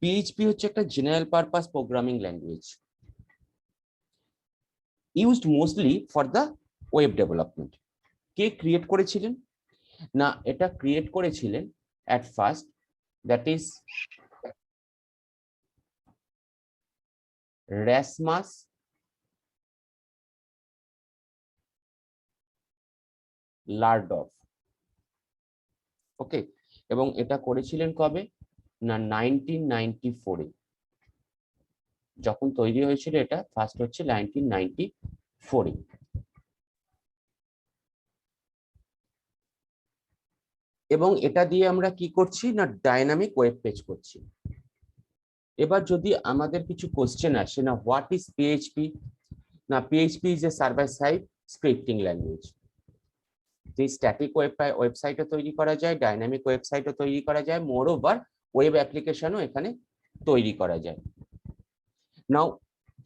PHP হচ্ছে একটা general purpose programming language used mostly for the web development. K create করেছিলেন? না, এটা ক্রিয়েট করেছিলেন at first, that is Erasmus লারডফ। ওকে, এবং এটা করেছিলেন কবে? না 1994-এ। যখন তৈরি হয়েছিল এটা ফার্স্ট হচ্ছে 1994-এ। এবং এটা দিয়ে আমরা কি করছি? না ডাইনামিক ওয়েব পেজ করছি। এবার যদি আমাদের কিছু কোশ্চেন আসে, না হোয়াট ইজ পিএইচপি? না, PHP is a server side scripting language. যে স্ট্যাটিক ওয়েবসাইটও তৈরি করা যায়, ডাইনামিক ওয়েবসাইটও তৈরি করা যায়, মোর ওভার ওয়েব অ্যাপ্লিকেশনও এখানে তৈরি করা যায়। Now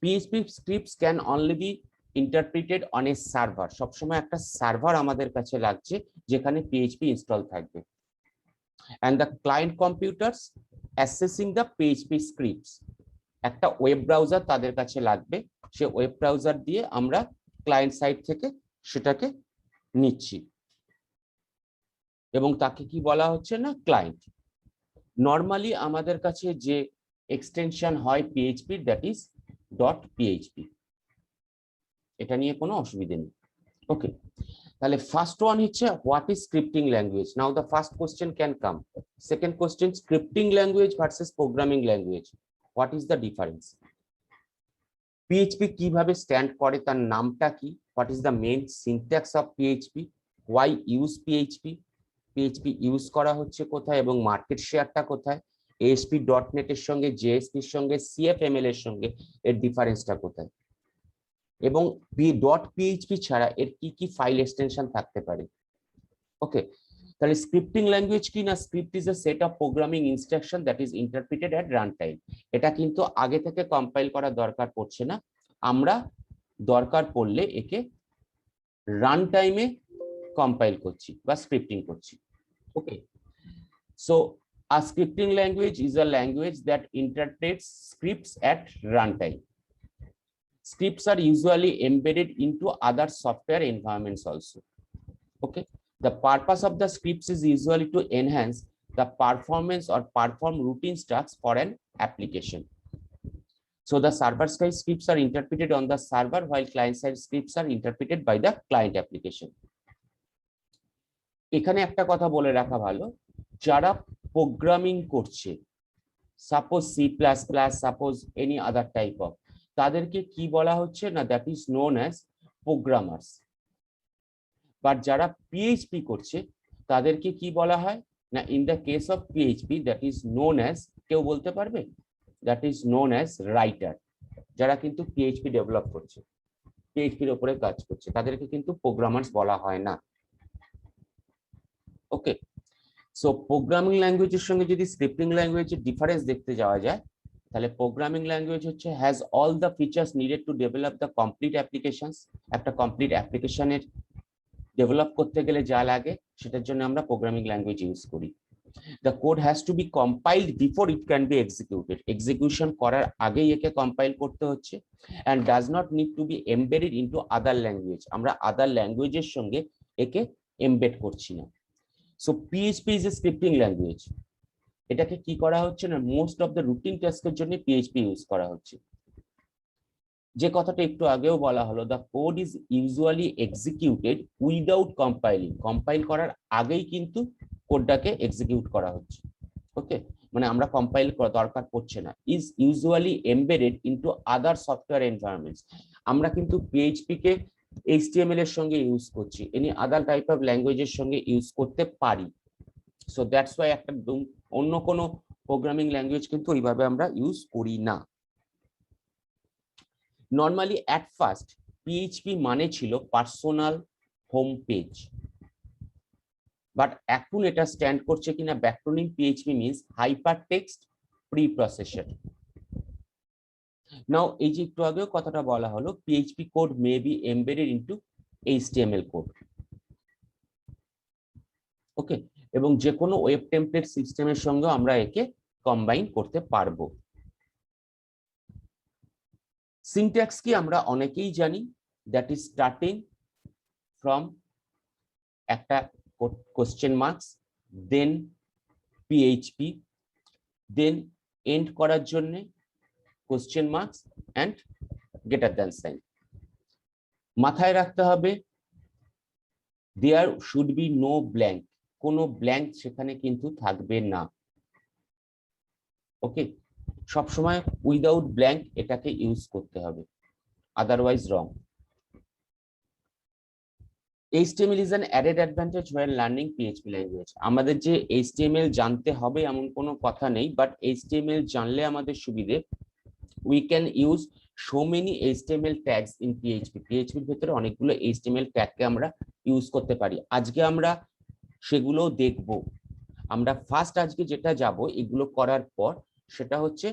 PHP scripts can only be interpreted on a server. সবসময় একটা সার্ভার আমাদের কাছে লাগছে যেখানে পিএইচপি ইনস্টল থাকবে। and the client computers accessing the PHP scripts, একটা ওয়েব ব্রাউজার তাদের কাছে লাগবে, সে ওয়েব ব্রাউজার দিয়ে আমরা ক্লায়েন্ট সাইড থেকে সেটাকে নিচ্ছি এবং তাকে কি বলা হচ্ছে? না ক্লায়েন্ট। নর্মালি আমাদের কাছে যে এক্সটেনশন হয় পিএইচপি, দ্যাট ইজ .php। এটা নিয়ে কোনো অসুবিধা নেই। ওকে, তাহলে ফার্স্ট ওয়ান হচ্ছে what is scripting language. Now the first question can come. Second question, scripting language versus programming language, what is the difference? PHP কিভাবে স্ট্যান্ড করে, তার নামটা কি? What is the main syntax of PHP? Why use PHP? PHP use করা হচ্ছে কোথায় এবং market শেয়ারটা কোথায়? ASP.NET এর সঙ্গে, জেএসপির সঙ্গে, CFML এর সঙ্গে এর ডিফারেন্সটা কোথায়? এবং .php ছাড়া এর কি কি ফাইল এক্সটেনশন থাকতে পারে? ওকে, তাহলে স্ক্রিপ্টিং ল্যাঙ্গুয়েজ কি? না, script is a set of programming instruction that is interpreted at run time. এটা কিন্তু আগে থেকে কম্পাইল করার দরকার পড়ছে না, আমরা দরকার পড়লে একে রান টাইমে কম্পাইল করছি বা স্ক্রিপ্টিং করছি। ওকে, so a scripting language is a language that interprets scripts at runtime. Scripts are usually embedded into other software environments also. Okay, the purpose of the scripts is usually to enhance the performance or perform routine tasks for an application. So the server side scripts are interpreted on the server while client side scripts are interpreted by the client application. এখানে একটা কথা বলে রাখা ভালো, যারা programming করছে, suppose C++, suppose any other type of, তাদেরকে কি বলা হচ্ছে? না that is known as programmers. But যারা পিএইচপি করছে তাদেরকে কি বলা হয়? না in the case of PHP that is known as, কেউ বলতে পারবে? That is known as writer. যারা কিন্তু পিএইচপি ডেভেলপ করছে, পিএইচপির উপরে কাজ করছে, তাদেরকে কিন্তু প্রোগ্রামার্স বলা হয় না। ওকে, সো প্রোগ্রামিং ল্যাঙ্গুয়েজের সঙ্গে যদি স্ক্রিপ্টিং ল্যাঙ্গুয়েজের ডিফারেন্স দেখতে যাওয়া যায়, তাহলে প্রোগ্রামিং ল্যাঙ্গুয়েজ হচ্ছে has all the features needed to develop the complete applications. একটা কমপ্লিট অ্যাপ্লিকেশনের ডেভেলপ করতে গেলে যা লাগে সেটার জন্য আমরা প্রোগ্রামিং ল্যাঙ্গুয়েজ ইউজ করি। The code has to be compiled before it can be executed. Execution করার আগেই একে কম্পাইল করতে হচ্ছে, and does not need to be embedded into other language. আমরা আদার ল্যাঙ্গুয়েজের সঙ্গে একে এমবেড করছি না। So PHP is a scripting language. এটাকে কি করা হচ্ছে? না মোস্ট অফ দ্য রুটিন টাস্কের জন্য PHP ইউজ করা হচ্ছে। যে কথাটা একটু আগেও বলা হলো, the code is usually executed without compiling. Compile করার আগেই কিন্তু কোডটাকে এক্সিকিউট করা হচ্ছে। ওকে, মানে আমরা কম্পাইল করা দরকার পড়ছে না। Is usually embedded into other software environments. আমরা কিন্তু পিএইচপি কে HTML এর সঙ্গে ইউজ করছি, এনি আদার টাইপ অফ ল্যাঙ্গুয়েজের সঙ্গে ইউজ করতে পারি। সো দ্যাটস ওয়াই একটা অন্য কোনো প্রোগ্রামিং ল্যাঙ্গুয়েজ কিন্তু ওইভাবে আমরা ইউজ করি না। নর্মালি অ্যাট ফার্স্ট পিএইচপি মানে ছিল পার্সোনাল হোম পেজ, বাট এখন এটা স্ট্যান্ড করছে কিনা, backronym PHP means hypertext preprocessor. Now এই যে একটু আগেও কথাটা বলা হলো, PHP code may be embedded into HTML code. Okay, এবং যে কোনো ওয়েব টেমপ্লেট সিস্টেমের সঙ্গে আমরা একে কম্বাইন করতে পারবো। সিনট্যাক্স কি আমরা অনেকেই জানি, দ্যাট ইজ স্টার্টিং ফ্রম একটা question marks, then PHP, then end করার জন্য question marks and greater than sign. মাথায় রাখতে হবে there should be no blank, কোনো ব্ল্যাঙ্ক সেখানে কিন্তু থাকবে না। ওকে, সবসময় উইদাউট ব্ল্যাঙ্ক এটাকে ইউজ করতে হবে, otherwise wrong. HTML is an added advantage when learning PHP language. আমাদের যে HTML জানতে হবে এমন কোনো কথা নেই, বাট HTML জানলে আমাদের সুবিধে, we can use so many HTML tags in PHP. PHP এর ভিতরে অনেকগুলো HTML ট্যাগ কে আমরা ইউজ করতে পারি। আজকে আমরা সেগুলো দেখব। আমরা ফার্স্ট আজকে যেটা যাব এগুলো করার পর, সেটা হচ্ছে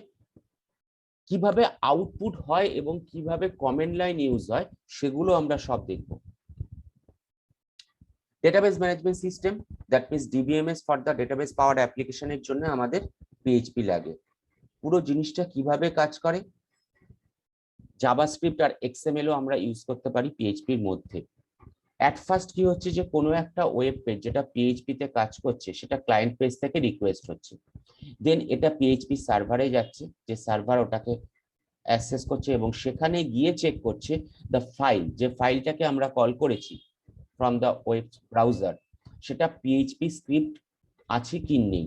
কিভাবে আউটপুট হয় এবং কিভাবে কমেন্ট লাইন ইউজ হয়, সেগুলো আমরা সব দেখব। Database management system, that means DBMS for the database power অ্যাপ্লিকেশনের জন্য আমাদের পিএইচপি লাগে। পুরো জিনিসটা কিভাবে কাজ করে, জাভাস্ক্রিপ্ট আর এক্সএমএলও আমরা ইউজ করতে পারি পিএইচপির মধ্যে। অ্যাট ফার্স্ট কি হচ্ছে যে কোনো একটা ওয়েব পেজ যেটা পিএইচপি তে কাজ করছে সেটা ক্লায়েন্ট পেজ থেকে রিকোয়েস্ট হচ্ছে, দেন এটা পিএইচপি সার্ভারে যাচ্ছে, যে সার্ভার ওটাকে অ্যাক্সেস করছে এবং সেখানে গিয়ে চেক করছে দ্য ফাইল, যে ফাইলটাকে আমরা কল করেছি ফ্রম দ্য ওয়েব ব্রাউজার, সেটা পিএইচপি স্ক্রিপ্ট আছে কি নেই।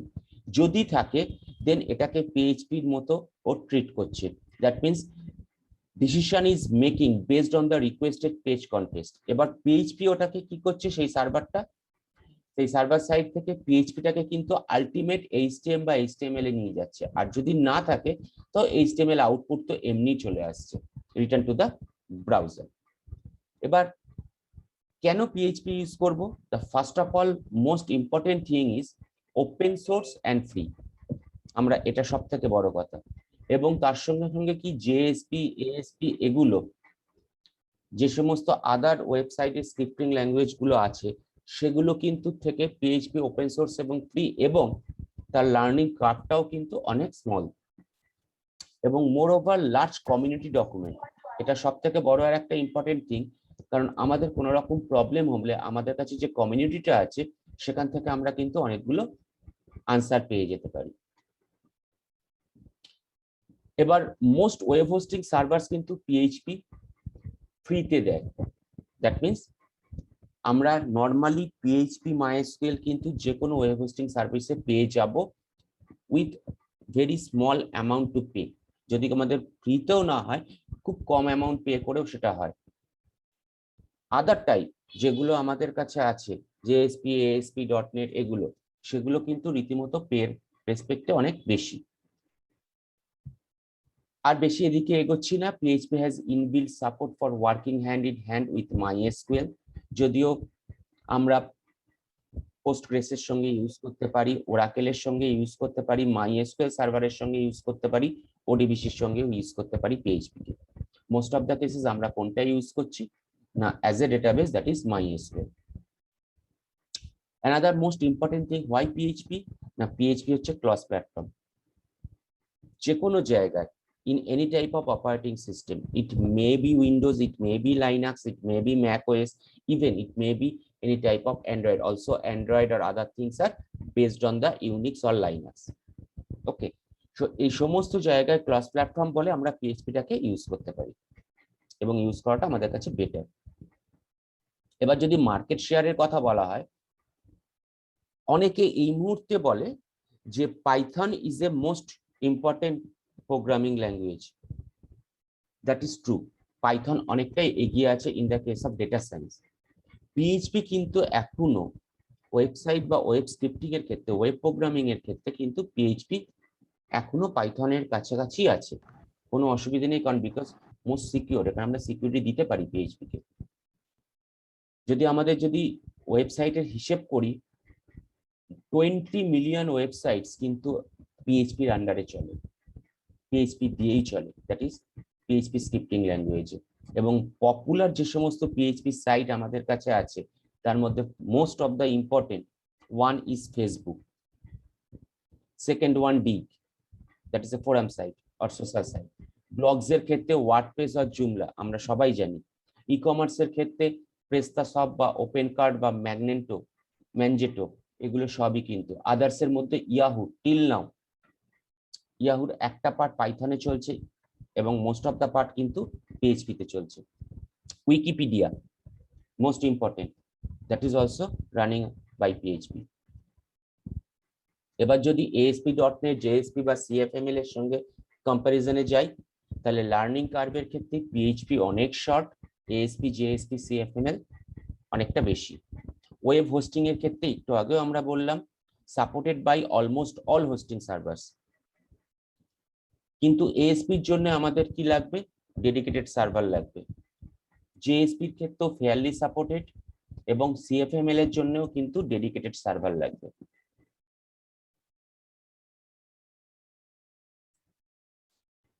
যদি থাকে দেন এটাকে পিএইচপির মতো ও ট্রিট করছে, that means decision is making based on the requested page context. এবার পিএইচপি ওটাকে কি করছে, সেই সার্ভারটা, সেই সার্ভার সাইড থেকে পিএইচপিটাকে কিন্তু আলটিমেট এইচটিএম বা এইচটিএমএল এ নিয়ে যাচ্ছে, আর যদি না থাকে তো এইচটিএমএল আউটপুট তো এমনি চলে আসছে রিটার্ন টু দ্য ব্রাউজার। এবার কেন পিএইচপি ইউজ করব, the first of all most important thing is open source and free, আমরা এটা সব থেকে বড় কথা। এবং তার সঙ্গে সঙ্গে কি জেএসপি, এএসপি, এগুলো যে সমস্ত আদার ওয়েবসাইটের স্ক্রিপ্টিং ল্যাঙ্গুয়েজ গুলো আছে সেগুলো কিন্তু থেকে পিএইচপি ওপেন সোর্স এবং ফ্রি, এবং তার লার্নিং কার্ভটাও কিন্তু অনেক স্মল, এবং মোর ওভার লার্জ কমিউনিটি ডকুমেন্ট। এটা সব থেকে বড় আর একটা ইম্পর্টেন্ট থিং, কারণ আমাদের কোনো রকম প্রবলেম হলে আমাদের কাছে যে কমিউনিটিটা আছে সেখান থেকে আমরা কিন্তু অনেকগুলো আনসার পেয়ে যেতে পারি। এবার মোস্ট ওয়েব হোস্টিং সার্ভার্স কিন্তু পিএইচপি ফ্রিতে দেয়, দ্যাট মিনস আমরা নর্মালি পিএইচপি মাইএসকিউএল কিন্তু যে কোনো ওয়েব হোস্টিং সার্ভিসে পেয়ে যাব with very small amount to pay. যদি আমাদের ফ্রিতেও না হয়, খুব কম অ্যামাউন্ট পে করেও সেটা হয়। আদার টাইপ যেগুলো আমাদের কাছে আছে, জেএসপি, এএসপি, ডটনেট, এগুলো, সেগুলো কিন্তু রীতিমতো পের রেসপেক্টে অনেক বেশি। আর বেশি এদিকে এগোচ্ছি না। PHP has inbuilt support for working hand in hand with MySQL, যদিও আমরা পোস্টগ্রেসের সঙ্গে ইউজ করতে পারি, ওরাকেলের সঙ্গে ইউজ করতে পারি, মাইএসকিউএল সার্ভারের সঙ্গে ইউজ করতে পারি, ওডিবিসির সঙ্গে ইউজ করতে পারি PHP K. Most of the cases আমরা কোনটা ইউজ করছি না, as a database, that is MySQL. Another most important thing, why PHP, না পিএইচপি হচ্ছে ক্রস প্ল্যাটফর্ম। যে কোনো জায়গায়, in any type of operating system, it may be Windows, it may be Linux, it may be Mac OS, even it may be any type of Android. Also Android or other things are based on the Unix or Linux. Okay, so এই সমস্ত জায়গায় cross platform বলে আমরা পিএইচপিটাকে use করতে পারি, এবং use করাটা আমাদের কাছে বেটার। এবার যদি মার্কেট শেয়ারের কথা বলা হয়, অনেকে এই মুহূর্তে বলে যে Python is a most important programming language. That is true, Python অনেকটাই এগিয়ে আছে in the case of data science. PHP কিন্তু এখনো ওয়েবসাইট বা ওয়েব স্ক্রিপ্টিং এর ক্ষেত্রে, ওয়েব প্রোগ্রামিং এর ক্ষেত্রে কিন্তু পিএইচপি এখনো পাইথনের কাছাকাছি আছে, কোনো অসুবিধা নেই, কারণ বিকজ মোস্ট সিকিউর, এখানে আমরা সিকিউরিটি দিতে পারি পিএইচপি কে। যদি আমাদের ওয়েবসাইটের হিসেব করি, 20 মিলিয়ন ওয়েবসাইটস কিন্তু পিএইচপির আন্ডারে চলে, পিএইচপি দিয়েই চলে, দ্যাট ইজ পিএইচপি স্ক্রিপ্টিং ল্যাঙ্গুয়েজে। এবং পপুলার যে সমস্ত পিএইচপি সাইট আমাদের কাছে আছে তার মধ্যে most of the important one is Facebook, second one Digg, that is a forum site or social site. Blogs এর ক্ষেত্রে ওয়ার্ডপ্রেস আর জুমলা আমরা সবাই জানি। ই কমার্সের ক্ষেত্রে প্রেস্তাশপ বা ওপেন কার্ড বা ম্যানজেটো এগুলো সবই কিন্তু। আদার্স এর মধ্যে ইয়াহু, টিল নাও ইয়াহুর একটা পার্ট পাইথনে চলছে এবং মোস্ট অফ দ্য পার্ট কিন্তু পিএইচপি তে চলছে। Wikipedia most important, that is also running by PHP. এবার যদি ASP.NET, JSP বা CFML এর সঙ্গে কম্পারিজনে যাই, তাহলে লার্নিং কার্ভের ক্ষেত্রে পিএইচপি অনেক শর্ট, ASP, JSP, CFML অনেকটা বেশি। ওয়েব হোস্টিং এর ক্ষেত্রে একটু আগেও আমরা বললাম supported by almost all hosting servers, কিন্তু ASP-র জন্য আমাদের কি লাগবে? ডেডিকেটেড সার্ভার লাগবে। JSP-র ক্ষেত্রেও ফেয়ারলি সাপোর্টেড এবং CFML এর জন্যও কিন্তু ডেডিকেটেড সার্ভার লাগবে।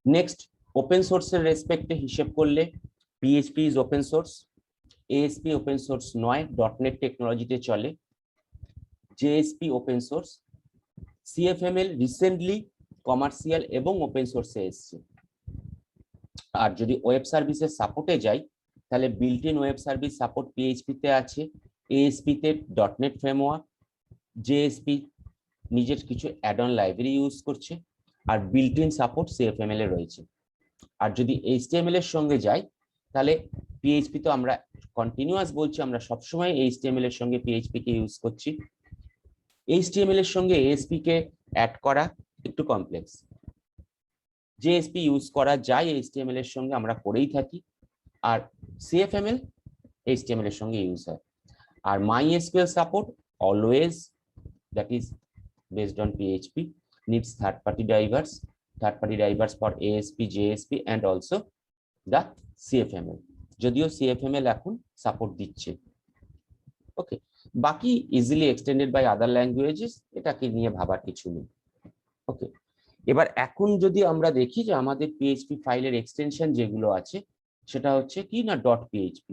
নেক্সট, ওপেন সোর্সের রেসপেক্টে হিসেব করলে PHP is open source, ASP open source নয়, .NET টেকনোলজিতে চলে, JSP open source, CFML recently commercial এবং ওপেন সোর্সে এসছে। আর যদি ওয়েব সার্ভিসের সাপোর্টে যাই, তাহলে built in web service support PHP তে আছে, ASP তে .NET ফ্রেমওয়ার্ক, JSP নিজের কিছু অ্যাড অন লাইব্রেরি ইউজ করছে, আর বিল্ট ইন সাপোর্ট CFML এ রয়েছে। আর যদি HTML এর সঙ্গে যাই, তাহলে PHP তো আমরা কন্টিনিউয়াস বলছি, আমরা সবসময় HTML এর সঙ্গে PHP কে ইউজ করছি। HTML এর সঙ্গে ASP কে অ্যাড করা একটু কমপ্লেক্স। JSP ইউজ করা যায় HTML এর সঙ্গে, আমরা করেই থাকি, আর CFML HTML এর সঙ্গে ইউজ হয়। আর MySQL support always, that is based on PHP, needs third-party drivers for ASP, JSP and also the CFML. যদিও CFML এখন সাপোর্ট দিচ্ছে। ওকে, বাকি easily extended by other languages, এটাকে নিয়ে ভাবার কিছু নেই। ওকে, এবার এখন যদি আমরা দেখি যে আমাদের PHP ফাইলের এক্সটেনশন যেগুলো আছে, সেটা হচ্ছে কি না .php।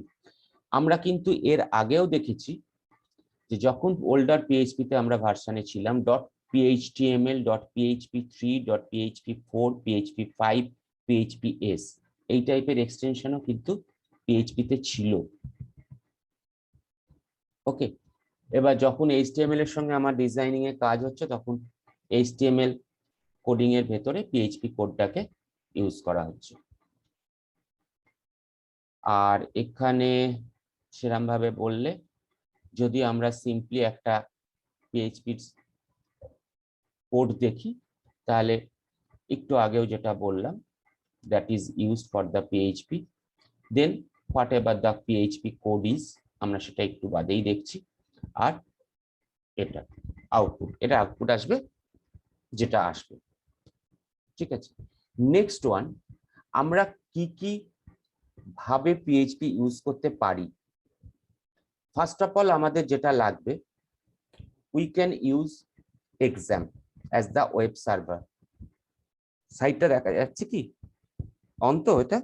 আমরা কিন্তু এর আগেও দেখেছি যে যখন ওল্ডার PHP তে আমরা ভার্সনে ছিলাম .phtml, .php3, .php4, PHP5, PHPS এই টাইপের এক্সটেনশনও কিন্তু PHP তে ছিল। ওকে, এবার যখন HTML এর সঙ্গে আমার ডিজাইনিং এর কাজ হচ্ছে, তখন HTML কোডিং এর ভেতরে PHP কোডটাকে ইউজ করা হচ্ছে। আর এখানে সেরকম ভাবে বললে, যদি আমরা সিম্পলি একটা PHP কোড দেখি, তাহলে একটু আগেও যেটা বললাম, that is used for the PHP, then whatever the PHP code is, আমরা সেটা একটু বাদেই দেখছি। আর এটা আউটপুট, এটা আউটপুট আসবে যেটা আসবে, ঠিক আছে। নেক্সট ওয়ান, আমরা কি কি ভাবে PHP ইউজ করতে পারি। ফার্স্ট অফ অল আমাদের যেটা লাগবে, we can use exam as the web server। সাইটটা দেখা যাচ্ছে কি অন্ত এটা?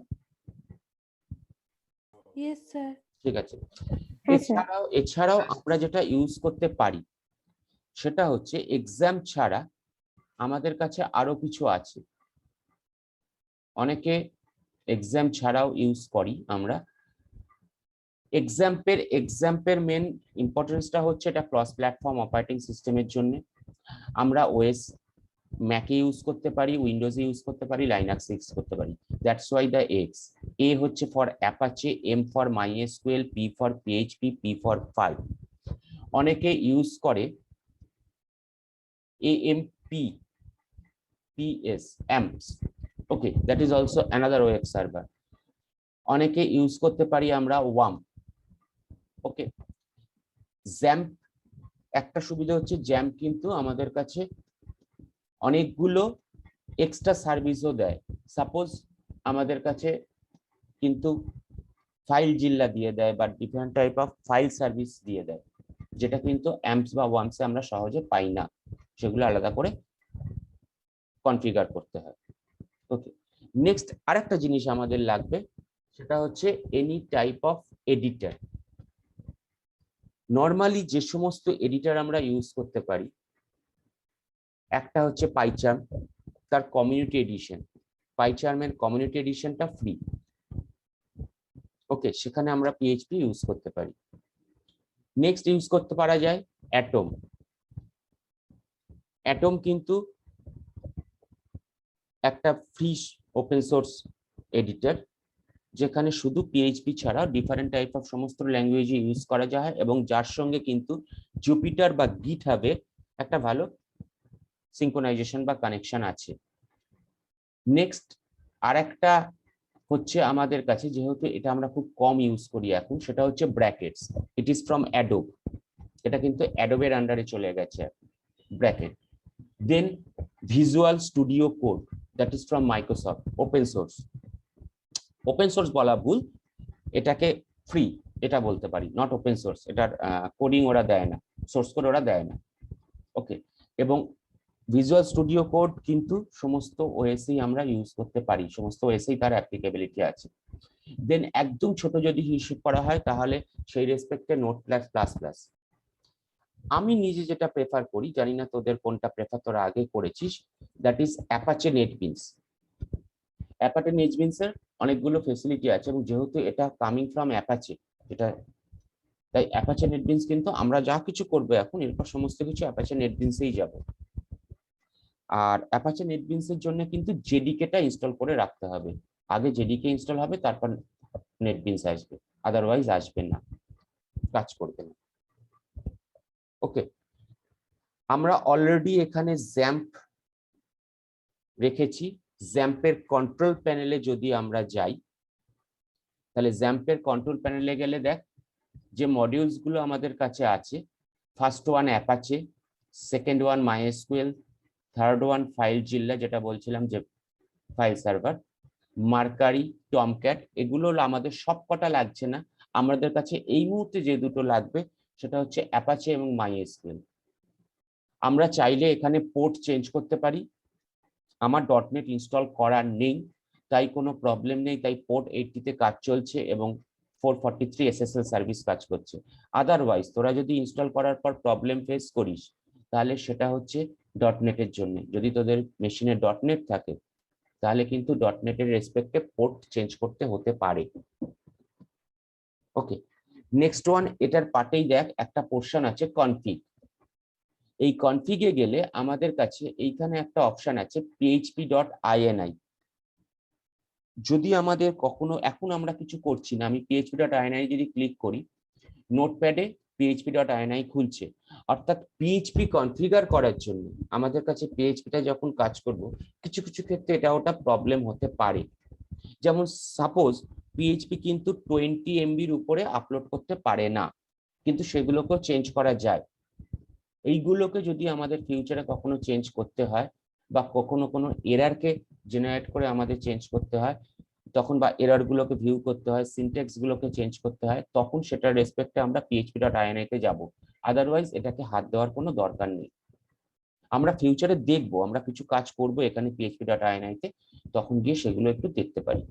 Yes, sir. ঠিক আছে। এছাড়াও আমরা যেটা ইউজ করতে পারি সেটা হচ্ছে, এক্সাম ছাড়া আমাদের কাছে আরো কিছু আছে। অনেকে এক্সাম ছাড়াও ইউজ করি আমরা। এক্সাম্পের মেন ইম্পর্টেন্সটা হচ্ছে এটা ক্রস প্ল্যাটফর্ম অপারেটিং সিস্টেমের জন্য। আমরা ওএস ম্যাকে ইউজ করতে পারি, উইন্ডোজে ইউজ করতে পারি, লাইনাক্সে ইউজ করতে পারি। That's why the X. A হচ্ছে for Apache, M for MySQL, P for PHP, P for file. অনেকে ইউজ করে AMPS, AMPS। Okay, that is also another web server. অনেকে ইউজ করতে পারি আমরা ওয়াম। ওকে, জ্যাম্প একটা সুবিধা হচ্ছে, জ্যাম্প কিন্তু আমাদের কাছে অনেকগুলো এক্সট্রা সার্ভিসও দেয়। সাপোজ আমাদের কাছে কিন্তু ফাইল জিল্লা দিয়ে দেয় বা different type of file service দিয়ে দেয়, যেটা কিন্তু অ্যাম্পস বা ওয়ামসে আমরা সহজে পাই না, সেগুলো আলাদা করে কনফিগার করতে হয়। ওকে, নেক্সট আরেকটা জিনিস আমাদের লাগবে, সেটা হচ্ছে any type of editor. Normally যে সমস্ত এডিটর আমরা ইউজ করতে পারি, একটা হচ্ছে পাইচার্ম, তার কমিউনিটি এডিশন, পাইচার্মের কমিউনিটি এডিশনটা ফ্রি। ওকে, সেখানে আমরা পিএইচপি ইউজ করতে পারি। নেক্সট ইউজ করতে পারা যায় অ্যাটম। অ্যাটম কিন্তু একটা ফ্রি ওপেন সোর্স এডিটর, যেখানে শুধু পিএইচপি ছাড়া ডিফারেন্ট টাইপ অফ সমস্ত ল্যাঙ্গুয়েজ ইউজ করা যায়, এবং যার সঙ্গে কিন্তু জুপিটার বা গিটহাবের একটা ভালো সিঙ্ক্রোনাইজেশন বা কানেকশন আছে। নেক্সট আরেকটা হচ্ছে আমাদের কাছে, যেহেতু এটা আমরা খুব কম ইউজ করি এখন, সেটা হচ্ছে brackets. It is from Adobe. এটা কিন্তু অ্যাডোবের আন্ডারে চলে গেছে bracket. Then Visual Studio Code, that is from Microsoft, open source. Open source বলা ভুল, এটাকে ফ্রি এটা বলতে পারি, নট ওপেন সোর্স। এটার কোডিং ওরা দেয় না, সোর্স কোড ওরা দেয় না। ওকে, এবং ভিজুয়াল স্টুডিও কোড কিন্তু সমস্ত ওএসই আমরা ইউজ করতে পারি, সমস্ত ওএসই তার অ্যাপ্লিকেবিলিটি আছে। দেন একদম ছোট যদি হিসেব করা হয় তাহলে সেই রেসপেক্টে নোট প্লাস প্লাস প্লাস। আমি নিজে যেটা প্রেফার করি, জানি না তোদের কোনটা প্রেফার, তোরা আগে করেছিস, that is Apache NetBeans. Apache NetBeans এর অনেকগুলো ফেসিলিটি আছে, এবং যেহেতু এটা কামিং ফ্রম অ্যাপাচে, এটা তাই অ্যাপাচে নেটবিনস কিন্তু আমরা যা কিছু করবো এখন এরপর সমস্ত কিছু অ্যাপাচে নেটবিনসেই যাব। আর অ্যাপাচে নেটবিনস এর জন্য কিন্তু জেডিকেটা ইনস্টল করে রাখতে হবে। আগে জেডিকে ইনস্টল হবে, তারপর নেটবিনস আসবে, আদারওয়াইজ আসবে না, কাজ করবে না। ওকে, আমরা অলরেডি এখানে জ্যাম্প রেখেছি। জ্যাম্পের কন্ট্রোল প্যানেলে যদি আমরা যাই, তাহলে জ্যাম্পের কন্ট্রোল প্যানেলে গেলে দেখ যে মডিউলস গুলো আমাদের কাছে আছে। First one Apache, second one MySQL, third one FileZilla, যেটা বলছিলাম যে ফাইল সার্ভার, মার্কারি, টমক্যাট। এগুলো আমাদের সব কটা লাগছে না, আমাদের কাছে এই মুহূর্তে যে দুটো লাগবে সেটা হচ্ছে অ্যাপাচে এবং মাইএসকিউএল। আমরা চাইলে এখানে পোর্ট চেঞ্জ করতে পারি। আমার ডটনেট ইনস্টল করা নেই, তাই কোনো প্রবলেম নেই, তাই পোর্ট 80 তে কাজ চলছে এবং 443 এসএসএল সার্ভিস কাজ করছে। আদারওয়াইজ তোরা যদি ইনস্টল করার পর প্রবলেম ফেস করিস, তাহলে সেটা হচ্ছে ডটনেটের জন্য। যদি তোদের মেশিনে ডটনেট থাকে তাহলে কিন্তু ডটনেটের রেসপেক্টে পোর্ট চেঞ্জ করতে হতে পারে। ওকে, নেক্সট ওয়ান, এটার পার্টেই দেখ একটা পোর্শন আছে কনফিগ। এই কনফিগে গেলে আমাদের কাছে এইখানে একটা অপশন আছে php.ini। যদি আমাদের কখনো, এখন আমরা কিছু করছি না, আমি php.ini যদি ক্লিক করি, নোটপ্যাডে php.ini খুলছে। অর্থাৎ পিএইচপি কনফিগার করার জন্য আমাদের কাছে পিএইচপিটা যখন কাজ করব, কিছু কিছু ক্ষেত্রে এটা ওটা প্রবলেম হতে পারে। যেমন সাপোজ পিএইচপি কিন্তু 20 MBর উপরে আপলোড করতে পারে না, কিন্তু সেগুলোকেও চেঞ্জ করা যায়। এইগুলোকে যদি আমাদের ফিউচারে কখনো চেঞ্জ করতে হয়, বা কখনো কোনো এরারকে জেনারেট করে আমাদের চেঞ্জ করতে হয়, তখন বা এরর গুলোকে ভিউ করতে হয়, সিনট্যাক্স গুলোকে চেঞ্জ করতে হয়, তখন সেটার রেসপেক্টে আমরা php.ini তে যাব। আদারওয়াইজ এটাকে হাত দেওয়ার কোনো দরকার নেই। আমরা ফিউচারে দেখবো, আমরা কিছু কাজ করব এখানে php.ini তে, তখন গিয়ে সেগুলো একটু দেখতে পারি।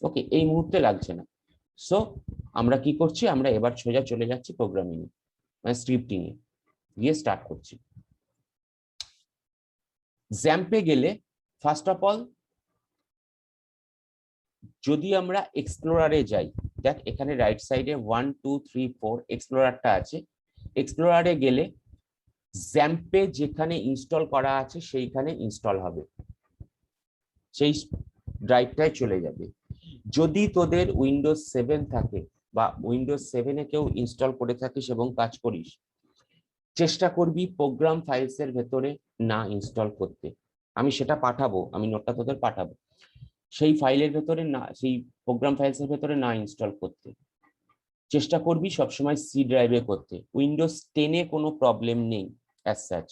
ওকে, এই মুহূর্তে লাগছে না। সো আমরা কি করছি, আমরা এবার সোজা চলে যাচ্ছি প্রোগ্রামিং এ, মানে স্ক্রিপ্টিং এ গিয়ে স্টার্ট করছি। জ্যাম্পে গেলে ফার্স্ট অফ অল যদি আমরা এক্সপ্লোরারে যাই, দেখ এখানে রাইট সাইডে 1 2 3 4 এক্সপ্লোরারটা আছে। এক্সপ্লোরারে গেলে জ্যাম্পে যেখানে ইনস্টল করা আছে সেইখানে ইনস্টল হবে, সেই ড্রাইভটায় চলে যাবে। যদি তোদের উইন্ডোজ 7 থাকে বা উইন্ডোজ 7 এ কেউ ইনস্টল করে থাকিস এবং কাজ করিস, চেষ্টা করবি প্রোগ্রাম ফাইলস এর ভেতরে না ইনস্টল করতে। আমি সেটা পাঠাবো, আমি নোটটা তোদের পাঠাবো। সেই ফাইলের ভেতরে না, সেই প্রোগ্রাম ফাইলস এর ভেতরে না ইনস্টল করতে চেষ্টা করবি, সবসময় সি ড্রাইভে করতে। উইন্ডোজ 10 এ কোনো প্রবলেম নেই অ্যাজ সাচ।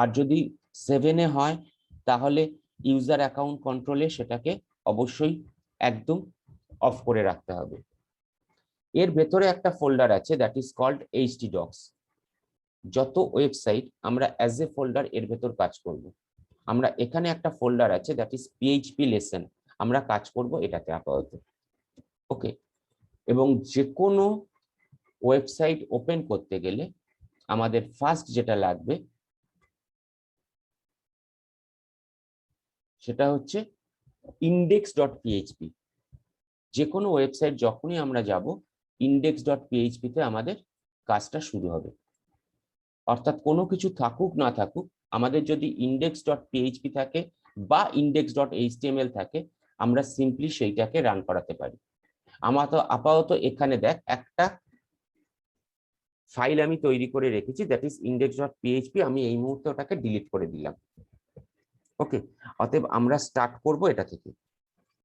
আর যদি 7 এ হয় তাহলে ইউজার অ্যাকাউন্ট কন্ট্রোলে সেটাকে অবশ্যই একদম অফ করে রাখতে হবে। এর ভেতরে একটা ফোল্ডার আছে, দ্যাট ইজ কল্ড htdocs। যত ওয়েবসাইট আমরা অ্যাজ এ ফোল্ডার এর ভেতর কাজ করব। আমরা এখানে একটা ফোল্ডার আছে, দ্যাট ইজ PHP লেসন, আমরা কাজ করব এটাতে আপাতত। ওকে, এবং যে কোনো ওয়েবসাইট ওপেন করতে গেলে আমাদের ফার্স্ট যেটা লাগবে সেটা হচ্ছে index.php। যে কোনো ওয়েবসাইট যখনই আমরা যাব, index.php তে আমাদের কাজটা শুরু হবে। অর্থাৎ কোনো কিছু থাকুক না থাকুক, আমাদের যদি index.php থাকে বা index.html থাকে, আমরা সিম্পলি সেইটাকে রান করাতে পারি। আপাতত এখানে দেখ একটা ফাইল আমি তৈরি করে রেখেছি, দ্যাট ইজ index.php। আমি এই মুহূর্তে ওটাকে ডিলিট করে দিলাম। ওকে, অতএব আমরা স্টার্ট করব এটা থেকে।